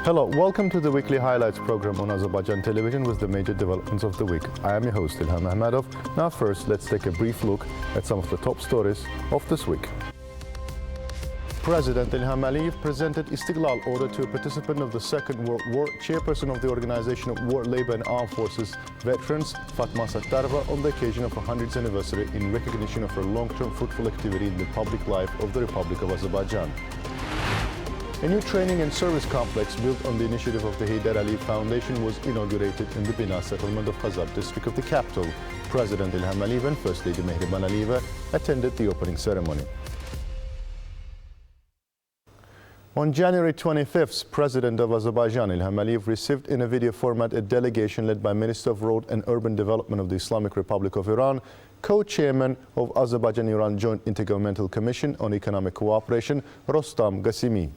Hello, welcome to the weekly highlights program on Azərbaycan Television with the major developments of the week. I am your host, Ilham Aliyev. Now first, let's take a brief look at some of the top stories of this week. President Ilham Aliyev presented Istiglal Order to a participant of the Second World War, chairperson of the Organization of War, Labor and Armed Forces Veterans, Fatma Sattarova, on the occasion of her 100th anniversary in recognition of her long-term fruitful activity in the public life of the Republic of Azerbaijan. A new training and service complex built on the initiative of the Rövşən Foundation was inaugurated in the Bina settlement of Khazar district of the capital. President Ilham Aliyev and First Lady Mehriban Aliyeva attended the opening ceremony. On January 25th, President of Azerbaijan, Ilham Aliyev, received in a video format a delegation led by Minister of Road and Urban Development of the Islamic Republic of Iran, co-chairman of Azerbaijan-Iran Joint Intergovernmental Commission on Economic Cooperation, Rostam Qasimi.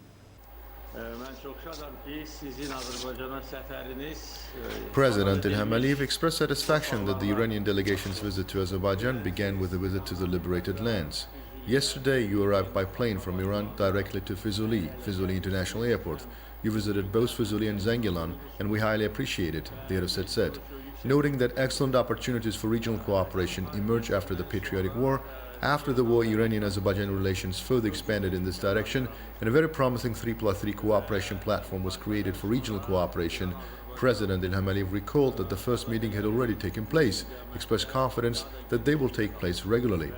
President Ilham Aliyev expressed satisfaction that the Iranian delegation's visit to Azerbaijan began with a visit to the liberated lands. Yesterday, you arrived by plane from Iran directly to Füzuli International Airport. You visited both Füzuli and Zangilan, and we highly appreciate it, the head of state said, noting that excellent opportunities for regional cooperation emerged after the patriotic war. After the war, Iranian-Azerbaijan relations further expanded in this direction, and a very promising 3+3 cooperation platform was created for regional cooperation. President Ilham Aliyev recalled that the first meeting had already taken place, expressed confidence that they will take place regularly.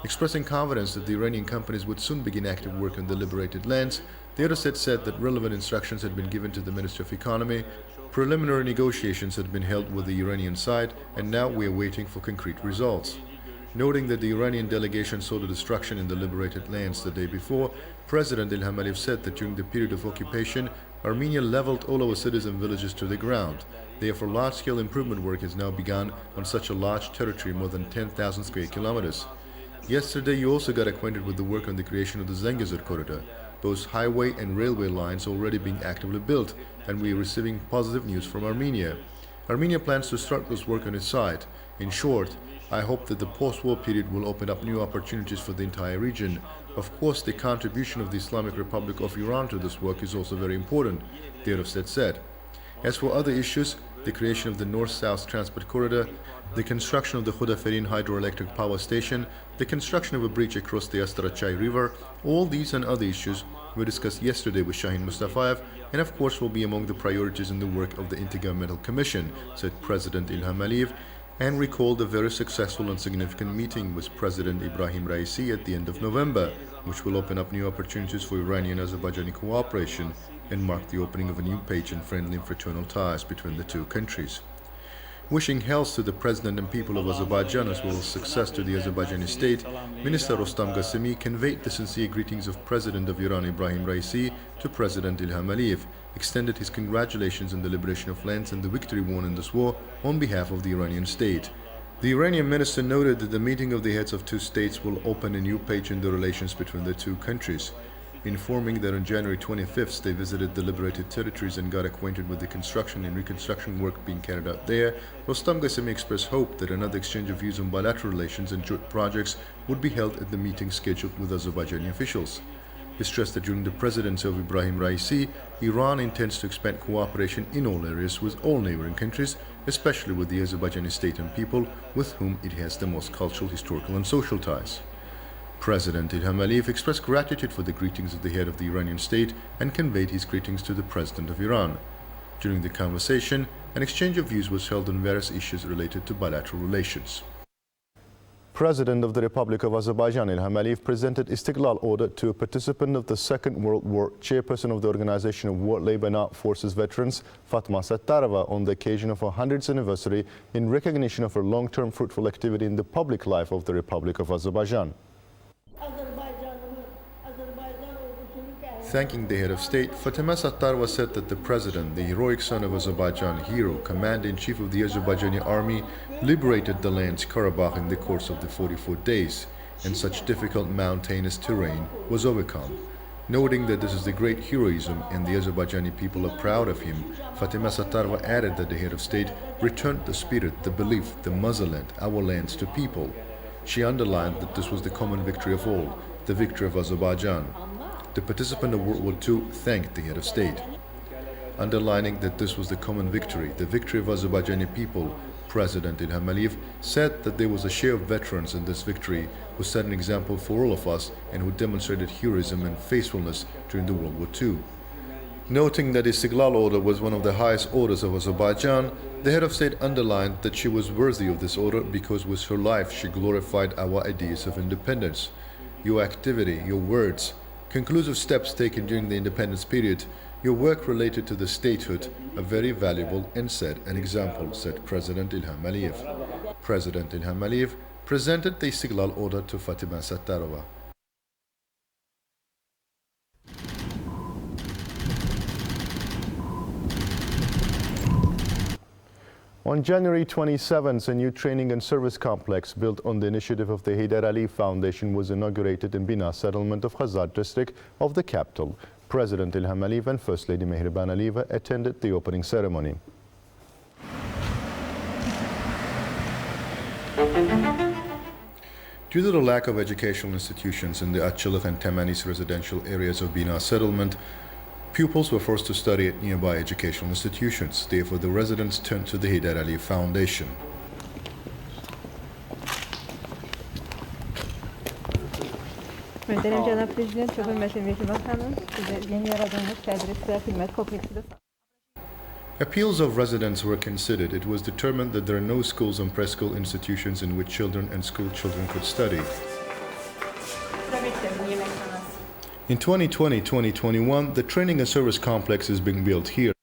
Expressing confidence that the Iranian companies would soon begin active work on the liberated lands, the other said that relevant instructions had been given to the Minister of Economy. Preliminary negotiations had been held with the Iranian side, and now we are waiting for concrete results. Noting that the Iranian delegation saw the destruction in the liberated lands the day before, President Ilham Aliyev said that during the period of occupation, Armenia leveled all our cities and villages to the ground. Therefore, large-scale improvement work has now begun on such a large territory, more than 10,000 square kilometers. Yesterday, you also got acquainted with the work on the creation of the Zangezur corridor. Both highway and railway lines already being actively built, and we are receiving positive news from Armenia. Armenia plans to start this work on its side. In short, I hope that the post-war period will open up new opportunities for the entire region. Of course, the contribution of the Islamic Republic of Iran to this work is also very important, the head of state said. As for other issues, the creation of the North-South Transport Corridor, the construction of the Khudaferin hydroelectric power station, the construction of a bridge across the Astarachai River, all these and other issues were discussed yesterday with Shahin Mustafayev, and of course will be among the priorities in the work of the Intergovernmental Commission, said President Ilham Aliyev, and recalled a very successful and significant meeting with President Ibrahim Raisi at the end of November, which will open up new opportunities for Iranian-Azerbaijani cooperation and mark the opening of a new page in friendly and fraternal ties between the two countries. Wishing health to the President and people of Azerbaijan as well as success to the Azerbaijani state, Minister Rostam Qasimi conveyed the sincere greetings of President of Iran Ibrahim Raisi to President Ilham Aliyev, extended his congratulations on the liberation of lands and the victory won in this war on behalf of the Iranian state. The Iranian minister noted that the meeting of the heads of two states will open a new page in the relations between the two countries, informing that on January 25th they visited the liberated territories and got acquainted with the construction and reconstruction work being carried out there. Rostam Qasimi expressed hope that another exchange of views on bilateral relations and joint projects would be held at the meeting scheduled with Azerbaijani officials. He stressed that during the presidency of Ibrahim Raisi, Iran intends to expand cooperation in all areas with all neighboring countries, especially with the Azerbaijani state and people with whom it has the most cultural, historical and social ties. President Ilham Aliyev expressed gratitude for the greetings of the head of the Iranian state and conveyed his greetings to the President of Iran. During the conversation, an exchange of views was held on various issues related to bilateral relations. President of the Republic of Azerbaijan, Ilham Aliyev, presented Istiglal Order to a participant of the Second World War, chairperson of the Organization of War, Labor and Armed Forces Veterans, Fatma Sattarova, on the occasion of her 100th anniversary in recognition of her long-term fruitful activity in the public life of the Republic of Azerbaijan. Thanking the head of state, Fatma Sattarova said that the president, the heroic son of Azerbaijan, hero, commander-in-chief of the Azerbaijani army, liberated the lands Karabakh in the course of the 44 days, and such difficult mountainous terrain was overcome. Noting that this is the great heroism and the Azerbaijani people are proud of him, Fatma Sattarova added that the head of state returned the spirit, the belief, the motherland, our lands to people. She underlined that this was the common victory of all, the victory of Azerbaijan. The participant of World War II thanked the head of state. underlining that this was the common victory, the victory of Azerbaijani people. President Ilham Aliyev said that there was a share of veterans in this victory who set an example for all of us and who demonstrated heroism and faithfulness during the World War II. Noting that Istiglal order was one of the highest orders of Azerbaijan, the head of state underlined that she was worthy of this order because with her life she glorified our ideas of independence. Your activity, your words, conclusive steps taken during the independence period, your work related to the statehood are very valuable and set an example, said President Ilham Aliyev. President Ilham Aliyev presented the Istiglal order to Fatima Sattarova. On January 27th, a new training and service complex built on the initiative of the Heydar Aliyev Foundation was inaugurated in Bina settlement of Khazar district of the capital. President Ilham Aliyev and First Lady Mehriban Aliyeva attended the opening ceremony. Due to the lack of educational institutions in the Atçılık and Temanis residential areas of Bina settlement, pupils were forced to study at nearby educational institutions. Therefore, the residents turned to the Heydar Aliyev Foundation. Möhtərəm cənab prezident, çox hörmətli Mehriban xanım, sizə yeni yaradılmış tədris və xidmət kompleksi də Appeals of residents were considered. It was determined that there are no schools and preschool institutions in which children and school children could study. In 2020-2021, the training and service complex is being built here.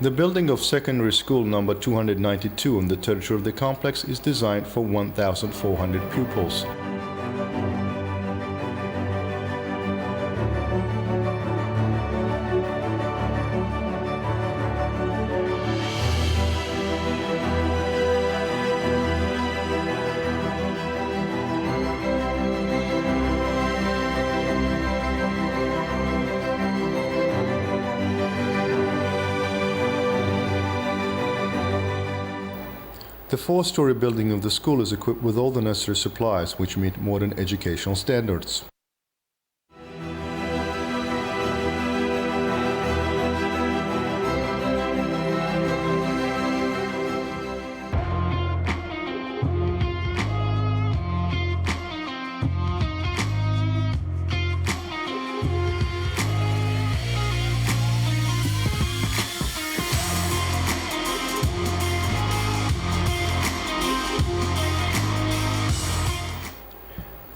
The building of secondary school number 292 on the territory of the complex is designed for 1,400 pupils. The four-story building of the school is equipped with all the necessary supplies which meet modern educational standards.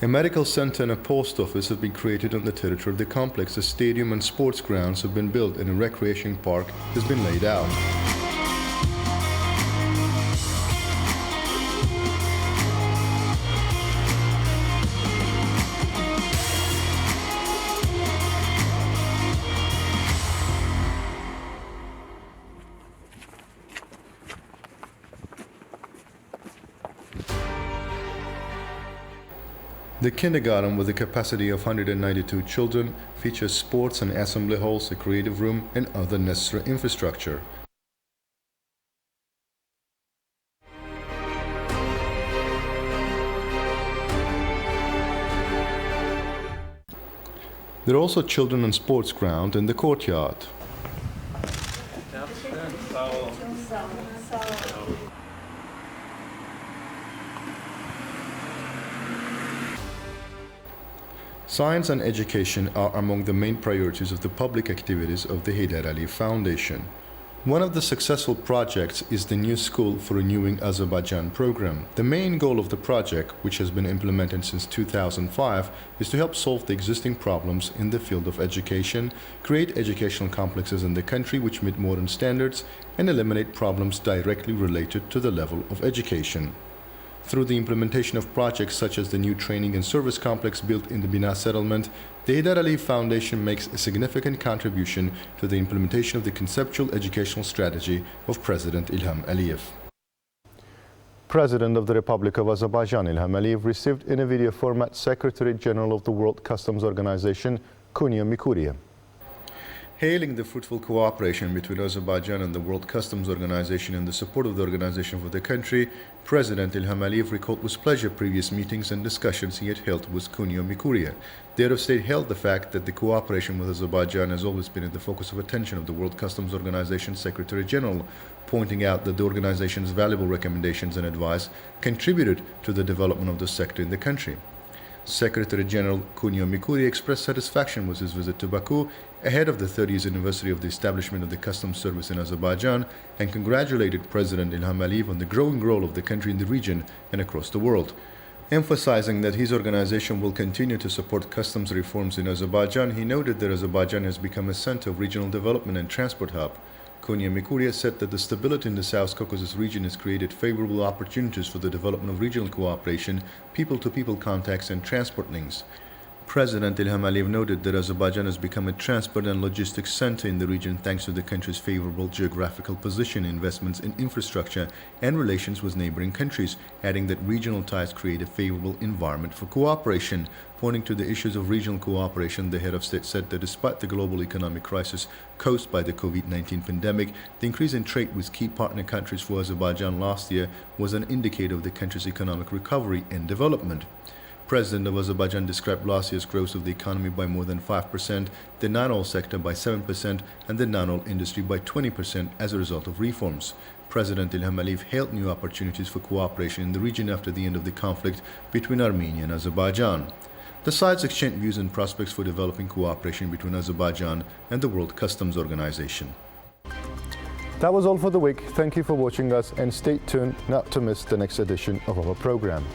A medical center and a post office have been created on the territory of the complex. A stadium and sports grounds have been built and a recreation park has been laid out. The kindergarten, with a capacity of 192 children, features sports and assembly halls, a creative room, and other necessary infrastructure. There are also children and sports ground in the courtyard. Science and education are among the main priorities of the public activities of the Heydar Aliyev Foundation. One of the successful projects is the New School for Renewing Azerbaijan program. The main goal of the project, which has been implemented since 2005, is to help solve the existing problems in the field of education, create educational complexes in the country which meet modern standards, and eliminate problems directly related to the level of education. Through the implementation of projects such as the new training and service complex built in the Bina settlement, the Heydar Aliyev Foundation makes a significant contribution to the implementation of the conceptual educational strategy of President Ilham Aliyev. President of the Republic of Azerbaijan, Ilham Aliyev, received in a video format Secretary General of the World Customs Organization, Kunya Mikuria. Hailing the fruitful cooperation between Azerbaijan and the World Customs Organization and the support of the organization for the country, President Ilham Aliyev recalled with pleasure previous meetings and discussions he had held with Konya Mikuria. The head of state held the fact that the cooperation with Azerbaijan has always been at the focus of attention of the World Customs Organization Secretary General, pointing out that the organization's valuable recommendations and advice contributed to the development of the sector in the country. Secretary General Konya Mikuria expressed satisfaction with his visit to Baku ahead of the 30th anniversary of the establishment of the customs service in Azerbaijan and congratulated President Ilham Aliyev on the growing role of the country in the region and across the world. Emphasizing that his organization will continue to support customs reforms in Azerbaijan, he noted that Azerbaijan has become a center of regional development and transport hub. Konya Mikuria said that the stability in the South Caucasus region has created favorable opportunities for the development of regional cooperation, people-to-people contacts and transport links. President Ilham Aliyev noted that Azerbaijan has become a transport and logistics center in the region thanks to the country's favorable geographical position, investments in infrastructure, and relations with neighboring countries, adding that regional ties create a favorable environment for cooperation. Pointing to the issues of regional cooperation, the head of state said that despite the global economic crisis caused by the COVID-19 pandemic, the increase in trade with key partner countries for Azerbaijan last year was an indicator of the country's economic recovery and development. President of Azerbaijan described last year's growth of the economy by more than 5%, the non-oil sector by 7%, and the non-oil industry by 20% as a result of reforms. President Ilham Aliyev hailed new opportunities for cooperation in the region after the end of the conflict between Armenia and Azerbaijan. The sides exchanged views and prospects for developing cooperation between Azerbaijan and the World Customs Organization. That was all for the week. Thank you for watching us and stay tuned not to miss the next edition of our program.